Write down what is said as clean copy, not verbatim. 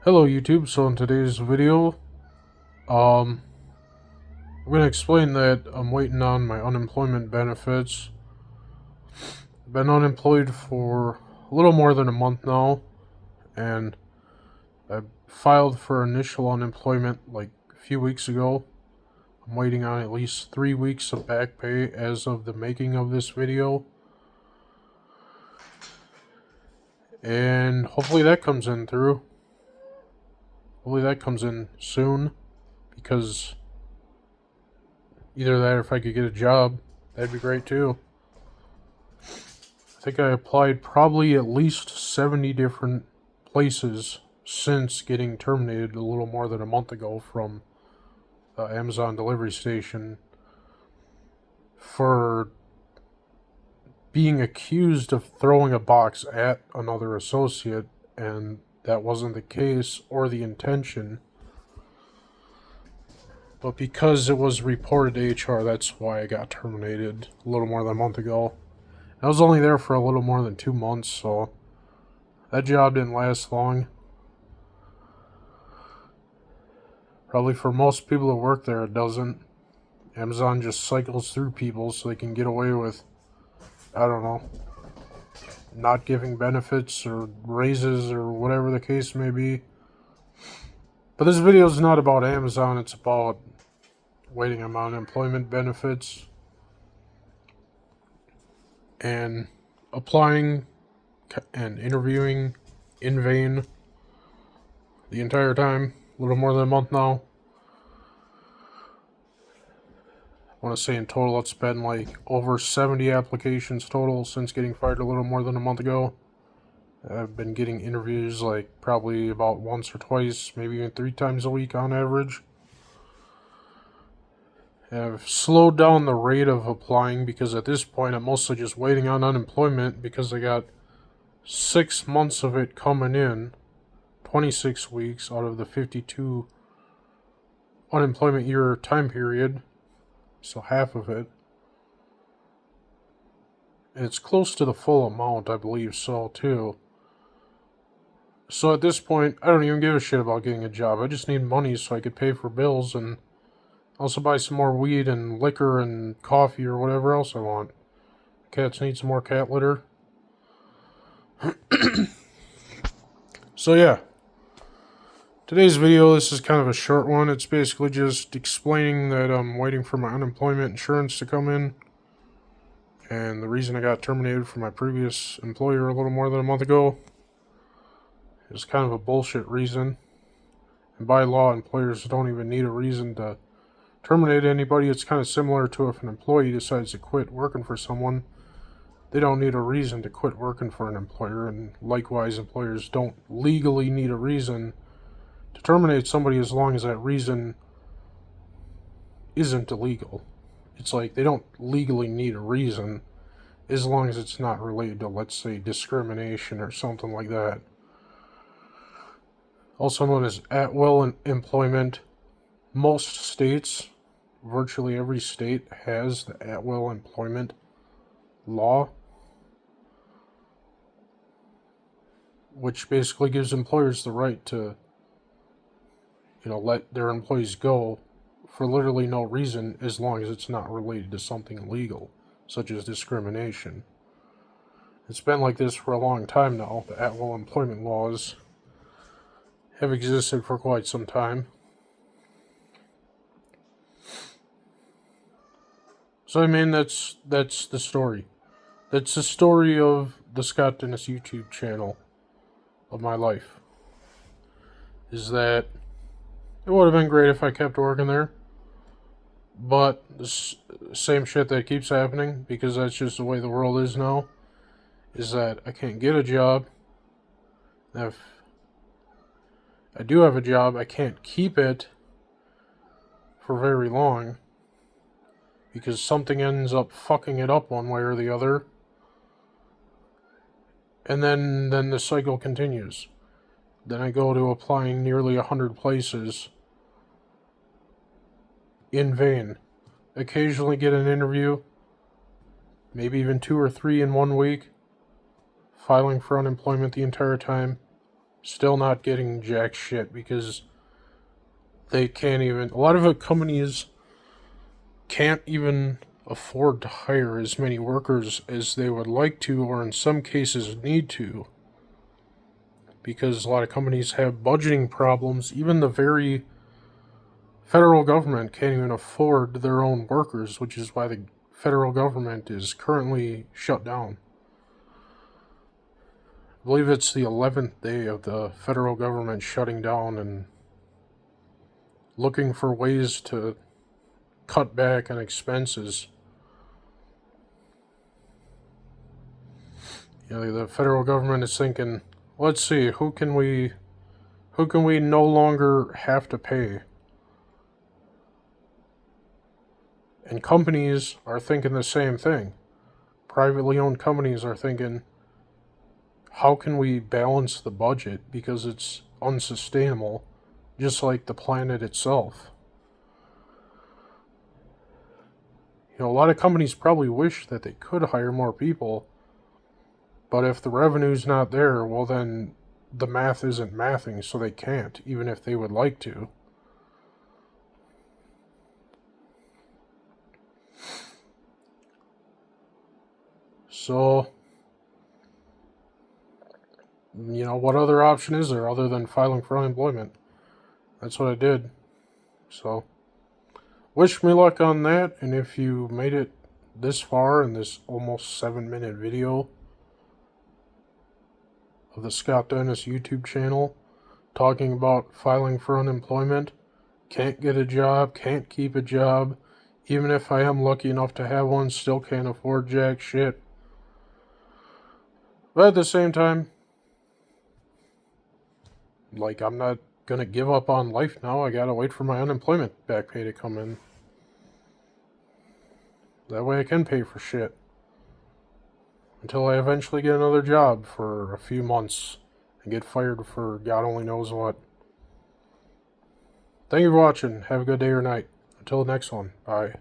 Hello YouTube, so in today's video, I'm going to explain that I'm waiting on my unemployment benefits. I've been unemployed for a little more than a month now, and I filed for initial unemployment like a few weeks ago. I'm waiting on at least 3 weeks of back pay as of the making of this video, and hopefully that comes in through. Hopefully that comes in soon, because either that or if I could get a job, that'd be great too. I think I applied probably at least 70 different places since getting terminated a little more than a month ago from the Amazon delivery station for being accused of throwing a box at another associate, and that wasn't the case or the intention. But because it was reported to HR, that's why I got terminated a little more than a month ago. I was only there for a little more than 2 months, so that job didn't last long. Probably for most people that work there, it doesn't. Amazon just cycles through people so they can get away with, I don't know, not giving benefits or raises or whatever the case may be. But this video is not about Amazon, it's about waiting on unemployment benefits and applying and interviewing in vain the entire time. A little more than a month now. I want to say in total it's been like over 70 applications total since getting fired a little more than a month ago. I've been getting interviews like probably about once or twice, maybe even 3 times a week on average. I've slowed down the rate of applying because at this point I'm mostly just waiting on unemployment because I got 6 months of it coming in, 26 weeks out of the 52 unemployment year time period, so half of it. And it's close to the full amount, I believe so, too. So at this point, I don't even give a shit about getting a job. I just need money so I could pay for bills and also buy some more weed and liquor and coffee or whatever else I want. Cats need some more cat litter. So yeah. Today's video, this is kind of a short one. It's basically just explaining that I'm waiting for my unemployment insurance to come in. And the reason I got terminated from my previous employer a little more than a month ago is kind of a bullshit reason. And by law, employers don't even need a reason to terminate anybody. It's kind of similar to if an employee decides to quit working for someone. They don't need a reason to quit working for an employer, and likewise, employers don't legally need a reason to terminate somebody as long as that reason isn't illegal. It's like they don't legally need a reason as long as it's not related to, let's say, discrimination or something like that. Also known as at-will employment. Most states, virtually every state, has the at-will employment law, which basically gives employers the right to, let their employees go for literally no reason as long as it's not related to something illegal, such as discrimination. It's been like this for a long time now. The at-will employment laws have existed for quite some time. So I mean, that's the story. That's the story of the Scott Dennis YouTube channel of my life. Is that it would have been great if I kept working there, but the same shit that keeps happening, because that's just the way the world is now, is that I can't get a job. If I do have a job, I can't keep it for very long because something ends up fucking it up one way or the other. And then the cycle continues. Then I go to applying nearly 100 places in vain. Occasionally get an interview, maybe even 2 or 3 in 1 week, filing for unemployment the entire time, still not getting jack shit because they can't even. A lot of the companies can't even afford to hire as many workers as they would like to, or in some cases need to, because a lot of companies have budgeting problems. Even the very federal government can't even afford their own workers, which is why the federal government is currently shut down. I believe it's the 11th day of the federal government shutting down and looking for ways to cut back on expenses. You know, the federal government is thinking, let's see, who can we no longer have to pay? And companies are thinking the same thing. Privately owned companies are thinking, how can we balance the budget because it's unsustainable, just like the planet itself. You know, a lot of companies probably wish that they could hire more people, but if the revenue's not there, well then the math isn't mathing, so they can't, even if they would like to. So, you know, what other option is there other than filing for unemployment? That's what I did. So, wish me luck on that, and if you made it this far in this almost 7-minute video of the Scott Dennis YouTube channel talking about filing for unemployment, can't get a job, can't keep a job, even if I am lucky enough to have one, still can't afford jack shit. But at the same time, like, I'm not gonna give up on life now. I gotta wait for my unemployment back pay to come in. That way I can pay for shit. Until I eventually get another job for a few months and get fired for God only knows what. Thank you for watching. Have a good day or night. Until the next one. Bye.